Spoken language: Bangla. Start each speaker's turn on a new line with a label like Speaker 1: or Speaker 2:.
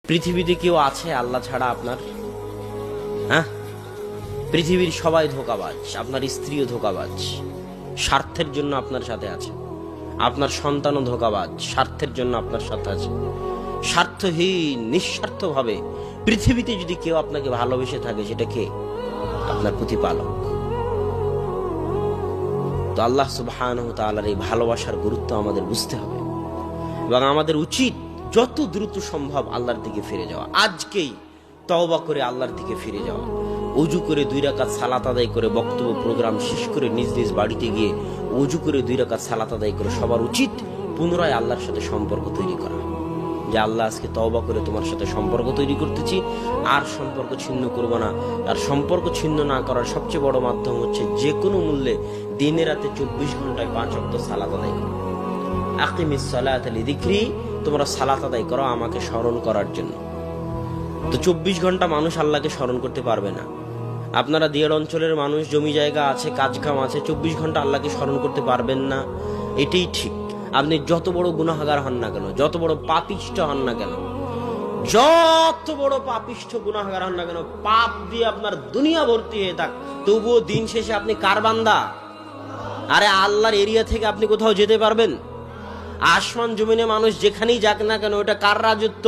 Speaker 1: পৃথিবীতে কেউ আছে আল্লাহ ছাড়া আপনার? হ্যাঁ, পৃথিবীর সবাই ধোঁকাবাজ। আপনার স্ত্রীও ধোঁকাবাজ, স্বার্থের জন্য আপনার সাথে আছে। আপনার সন্তানও ধোঁকাবাজ, স্বার্থের জন্য আপনার সাথে আছে। স্বার্থহীন, নিঃস্বার্থভাবে পৃথিবীতে যদি কেউ আপনাকে ভালোবেসে থাকে, সেটা কে? আপনার প্রতিপালক। তো আল্লাহ সুবহানাহু ওয়া তাআলার এই ভালোবাসার গুরুত্ব আমাদের বুঝতে হবে এবং আমাদের উচিত যত দ্রুত সম্ভব আল্লাহর দিকে ফিরে যাওয়া। আজকেই তওবা করে আল্লাহর দিকে ফিরে যাওয়া। ওযু করে 2 রাকাত সালাত আদায় করে, বক্তব্য প্রোগ্রাম শেষ করে নিজ নিজ বাড়িতে গিয়ে ওযু করে 2 রাকাত সালাত আদায় করে সবার উচিত পুনরায় আল্লাহর সাথে সম্পর্ক তৈরি করা। যে আল্লাহ, আজকে তওবা করে তোমার সাথে সম্পর্ক তৈরি করতেছি, আর সম্পর্ক ছিন্ন করব না। আর সম্পর্ক ছিন্ন না করার সবচেয়ে বড় মাধ্যম হচ্ছে যে কোনো মূল্যে দিনে রাতে 24 ঘন্টায় 5 ওয়াক্ত সালাত আদায় করা। আকিমিস সালাতা লিযিকরি, তোমরা সালাত আদায় করো আমাকে স্মরণ করার জন্য। তো 24 ঘন্টা মানুষ আল্লাহকে স্মরণ করতে পারবে না। আপনারা দিয়ার অঞ্চলের মানুষ, জমি জায়গা আছে, কাজ কাম আছে, 24 ঘন্টা আল্লাহকে স্মরণ করতে পারবেন না, এটাই ঠিক। আপনি যত বড় গুনাহগার হন না কেন, যত বড় পাপিষ্ঠ হন না কেন, যত বড় পাপিষ্ঠ গুনাহগার হন না কেন, পাপ দিয়ে আপনার দুনিয়া ভর্তি হয়ে থাক, তবুও দিন শেষে আপনি কার বান্দা? আরে আল্লাহর এরিয়া থেকে আপনি কোথাও যেতে পারবেন? আসমান জমিনে মানুষ যেখানেই যাক না কেন, ওটা কার রাজত্ব?